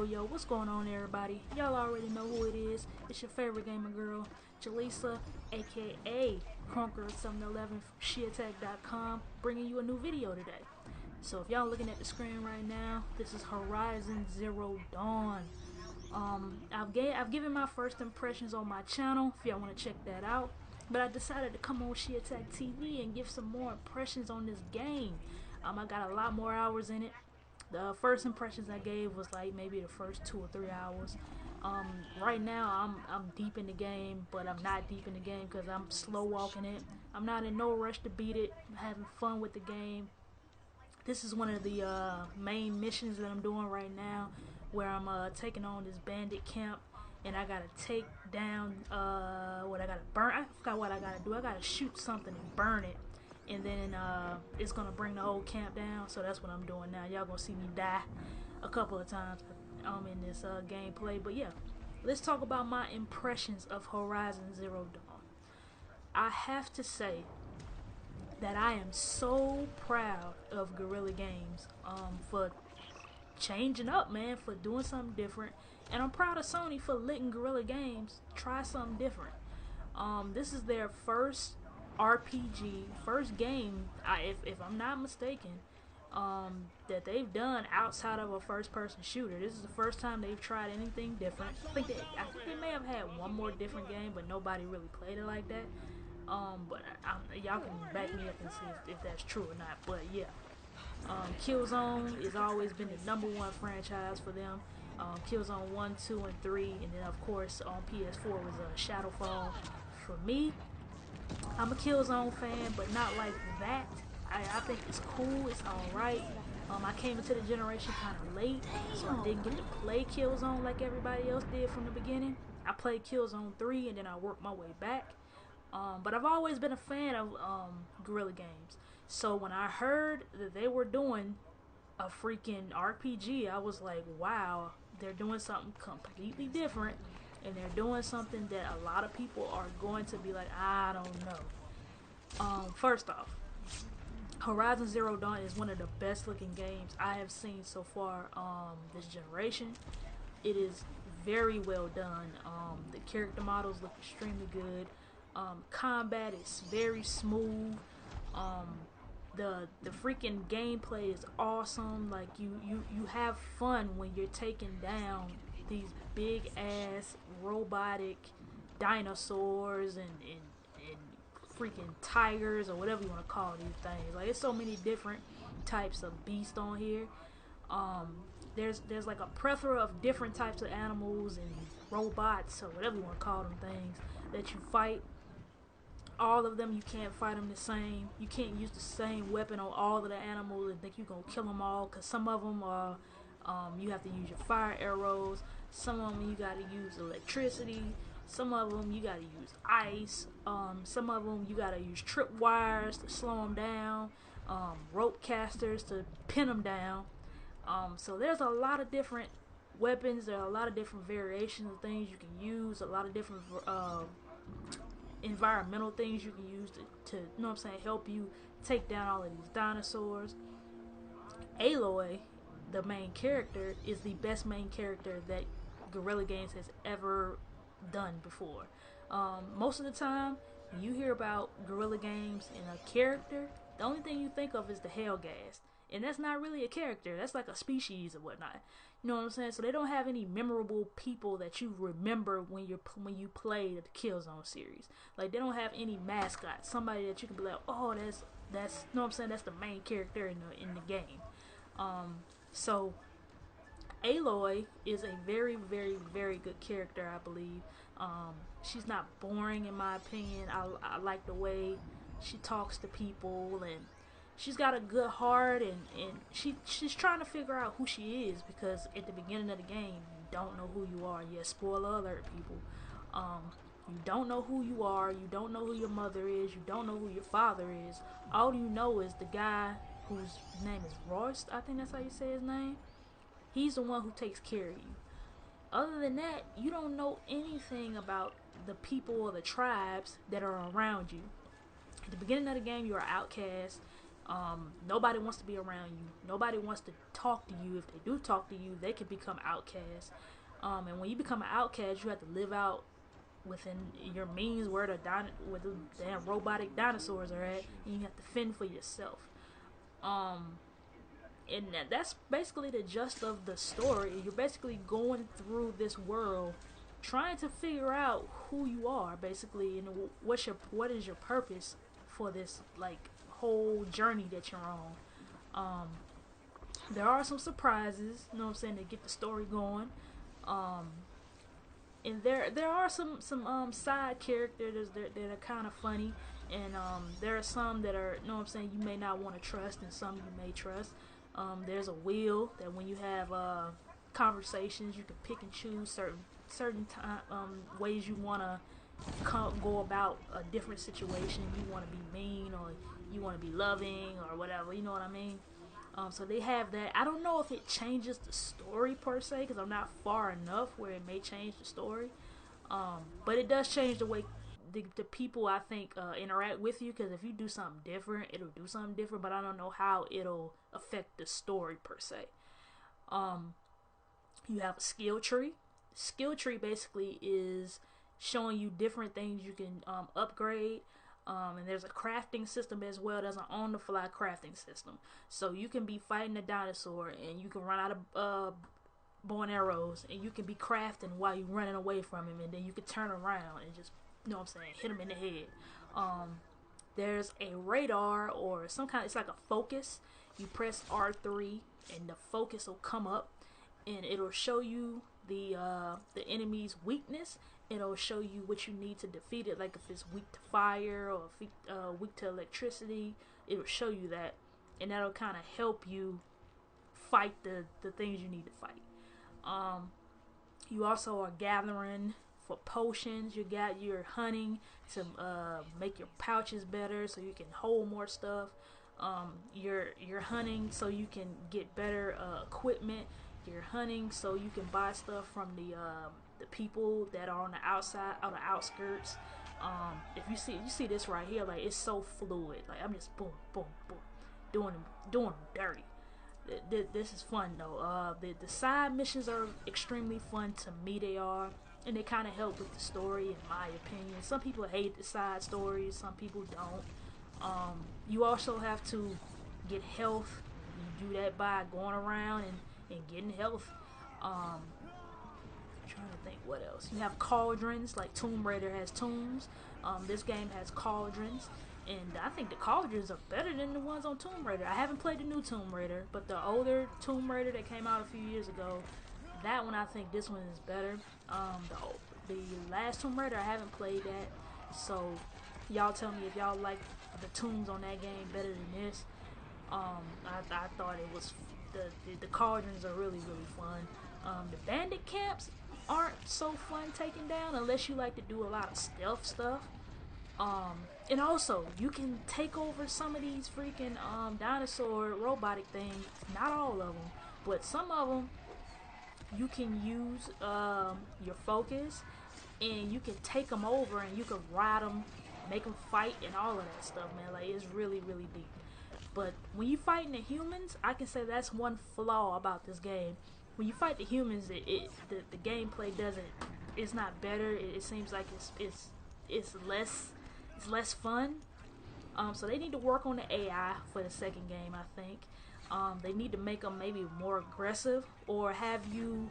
Yo, what's going on, everybody? Y'all already know who it is. It's your favorite gamer girl, Jaleesa, aka Conqueror711 from SheAttackTV, bringing you a new video today. So if y'all looking at the screen right now, this is Horizon Zero Dawn. I've given my first impressions on my channel if y'all want to check that out, but I decided to come on SheAttackTV and give some more impressions on this game. I got a lot more hours in it. The first impressions I gave was like maybe the first 2 or 3 hours. Right now I'm deep in the game, but I'm not deep in the game because I'm slow walking it. I'm not in no rush to beat it. I'm having fun with the game. This is one of the main missions that I'm doing right now, where I'm taking on this bandit camp, and I gotta take down what I gotta burn. I forgot what I gotta do. I gotta shoot something and burn it, and then it's gonna bring the whole camp down. So that's what I'm doing now. Y'all gonna see me die a couple of times in this gameplay. But yeah, let's talk about my impressions of Horizon Zero Dawn. I have to say that I am so proud of Guerrilla Games for changing up, man, for doing something different, and I'm proud of Sony for letting Guerrilla Games try something different. This is their first RPG, first game, if I'm not mistaken, that they've done outside of a first-person shooter. This is the first time they've tried anything different. I think they may have had one more different game, but nobody really played it like that. But y'all can back me up and see if that's true or not. But yeah, Killzone has always been the #1 franchise for them. Killzone 1, 2, and 3, and then of course on PS4 was Shadowfall. For me, I'm a Killzone fan, but not like that. I think it's cool, it's alright. I came into the generation kind of late, so I didn't get to play Killzone like everybody else did from the beginning. I played Killzone 3 and then I worked my way back. But I've always been a fan of Guerrilla Games. So when I heard that they were doing a freaking RPG, I was like, wow, they're doing something completely different, and they're doing something that a lot of people are going to be like, I don't know. First off, Horizon Zero Dawn is one of the best looking games I have seen so far this generation. It is very well done. The character models look extremely good. Combat is very smooth. The freaking gameplay is awesome. Like you have fun when you're taking down these big ass robotic dinosaurs and freaking tigers or whatever you want to call these things. Like, there's so many different types of beasts on here. There's like a plethora of different types of animals and robots or whatever you want to call them things that you fight. All of them, you can't fight them the same. You can't use the same weapon on all of the animals and think you're gonna kill them all, because some of them are you have to use your fire arrows. Some of them you gotta use electricity. Some of them you gotta use ice. Some of them you gotta use tripwires to slow them down, rope casters to pin them down. So there's a lot of different weapons. There are a lot of different variations of things you can use. A lot of different environmental things you can use to you know what I'm saying, help you take down all of these dinosaurs. Aloy, the main character, is the best main character that Guerrilla Games has ever done before. Most of the time when you hear about Guerrilla Games and a character, the only thing you think of is the Hellghast, and that's not really a character. That's like a species or whatnot. You know what I'm saying? So they don't have any memorable people that you remember when you play the Killzone series. Like, they don't have any mascot, somebody that you can be like, oh, that's you know what I'm saying, that's the main character in the game. So Aloy is a very, very, very good character, I believe. She's not boring in my opinion. I like the way she talks to people, and she's got a good heart, and she's trying to figure out who she is, because at the beginning of the game you don't know who you are. Yeah, spoiler alert, people. You don't know who you are. You don't know who your mother is. You don't know who your father is. All you know is the guy whose name is Royce. I think that's how you say his name. He's the one who takes care of you. Other than that, you don't know anything about the people or the tribes that are around you. At the beginning of the game, you're an outcast. Nobody wants to be around you. Nobody wants to talk to you. If they do talk to you, they can become outcasts. And when you become an outcast, you have to live out within your means where the damn robotic dinosaurs are at, and you have to fend for yourself. And that's basically the gist of the story. You're basically going through this world, trying to figure out who you are, basically, and what is your purpose for this like whole journey that you're on. There are some surprises, you know what I'm saying, to get the story going. And there are some side characters that are kind of funny, and there are some that are, you know what I'm saying, you may not want to trust, and some you may trust. There's a wheel that when you have conversations, you can pick and choose certain ways you want to go about a different situation. You want to be mean, or you want to be loving, or whatever, you know what I mean? So they have that. I don't know if it changes the story per se, because I'm not far enough where it may change the story. But it does change the way the people, I think, interact with you, because if you do something different, it'll do something different, but I don't know how it'll affect the story per se. You have a skill tree. Skill tree basically is showing you different things you can upgrade. And there's a crafting system as well. There's an on-the-fly crafting system. So you can be fighting a dinosaur, and you can run out of bow and arrows, and you can be crafting while you're running away from him, and then you can turn around and just, you know what I'm saying, hit him in the head. There's a radar, or some kind, it's like a focus. You press R3 and the focus will come up, and it'll show you the enemy's weakness. It'll show you what you need to defeat it, like if it's weak to fire, or if weak to electricity. It'll show you that, and that'll kind of help you fight the things you need to fight. You also are gathering for potions. You're hunting to make your pouches better, so you can hold more stuff. You're hunting so you can get better equipment. You're hunting so you can buy stuff from the people that are on the outside, on the outskirts. If you see this right here, like, it's so fluid. Like, I'm just boom, boom, boom, doing them dirty. This is fun though. The side missions are extremely fun to me. They are, and they kind of help with the story, in my opinion. Some people hate the side stories, some people don't. You also have to get health. You do that by going around and getting health. I'm trying to think what else. You have cauldrons, like Tomb Raider has tombs. This game has cauldrons, and I think the cauldrons are better than the ones on Tomb Raider. I haven't played the new Tomb Raider, but the older Tomb Raider that came out a few years ago, that one, I think this one is better. The last Tomb Raider, I haven't played that, so y'all tell me if y'all like the tombs on that game better than this. I thought it was, the cauldrons are really fun. The bandit camps aren't so fun taking down unless you like to do a lot of stealth stuff. And also, you can take over some of these freaking dinosaur robotic things. Not all of them, but some of them you can use your focus, and you can take them over, and you can ride them, make them fight, and all of that stuff, man. Like, it's really deep. But when you fighting the humans, I can say that's one flaw about this game. When you fight the humans, the gameplay it's not better. It seems like it's less fun. So they need to work on the AI for the second game, I think. They need to make them maybe more aggressive, or have you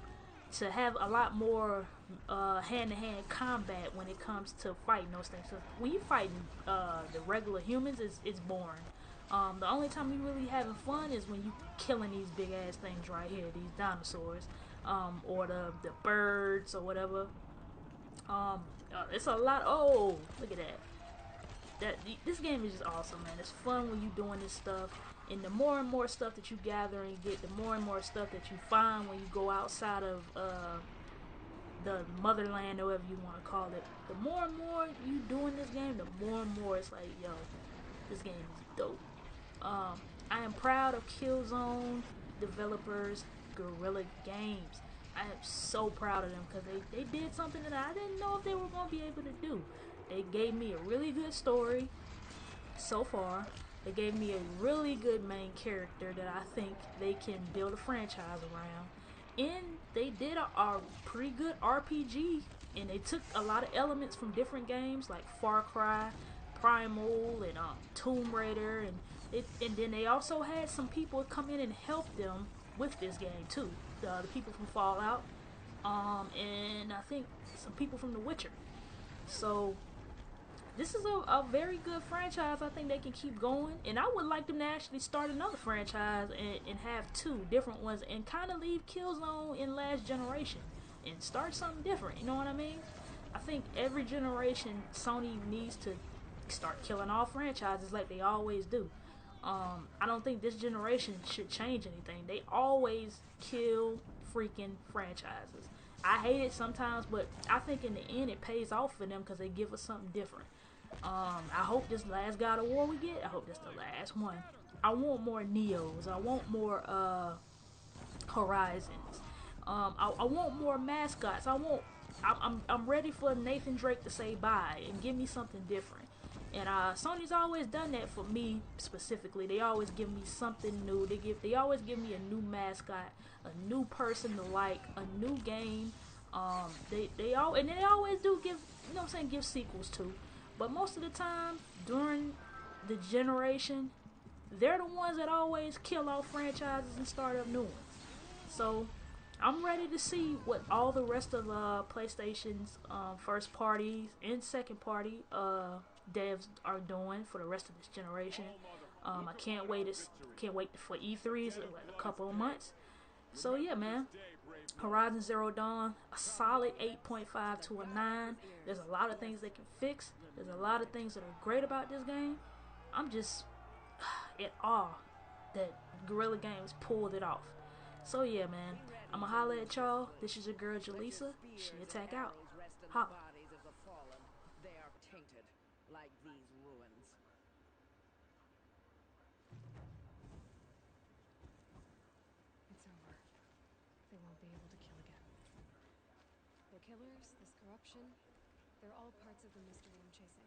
to have a lot more hand-to-hand combat when it comes to fighting those things. So when you fighting the regular humans, it's boring. The only time you really having fun is when you killing these big ass things right here, these dinosaurs, or the birds or whatever. It's a lot. Oh, look at that. This game is just awesome, man. It's fun when you doing this stuff, and the more and more stuff that you gather and get, the more and more stuff that you find when you go outside of the motherland, or whatever you want to call it. The more and more you doing this game, the more and more it's like, yo, this game is dope. I am proud of Killzone developers, Guerrilla Games. I am so proud of them, because they did something that I didn't know if they were going to be able to do. They gave me a really good story so far. They gave me a really good main character that I think they can build a franchise around. And they did a pretty good RPG, and they took a lot of elements from different games like Far Cry, Primal, and Tomb Raider, and then they also had some people come in and help them with this game too. The people from Fallout, and I think some people from The Witcher. So this is a very good franchise. I think they can keep going, and I would like them to actually start another franchise and have two different ones, and kind of leave Killzone in last generation and start something different. You know what I mean? I think every generation Sony needs to start killing all franchises like they always do. I don't think this generation should change anything. They always kill freaking franchises. I hate it sometimes, but I think in the end it pays off for them because they give us something different. I hope this last God of War we get, I hope that's the last one. I want more Neos. I want more Horizons. I want more mascots. I'm ready for Nathan Drake to say bye and give me something different. And Sony's always done that for me specifically. They always give me something new. They always give me a new mascot, a new person to like, a new game. They always do give, you know what I'm saying, give sequels too. But most of the time during the generation, they're the ones that always kill off franchises and start up new ones. So I'm ready to see what all the rest of PlayStation's first parties and second party devs are doing for the rest of this generation. I can't wait for E3s in like a couple of months. So yeah, man. Horizon Zero Dawn, a solid 8.5 to a 9. There's a lot of things they can fix. There's a lot of things that are great about this game. I'm just in awe that Guerrilla Games pulled it off. So yeah, man. I'ma holla at y'all. This is your girl Jaleesa. She attack out. Holla. They are tainted like these ruins. It's over. They won't be able to kill again. The killers, this corruption, they're all parts of the mystery I'm chasing.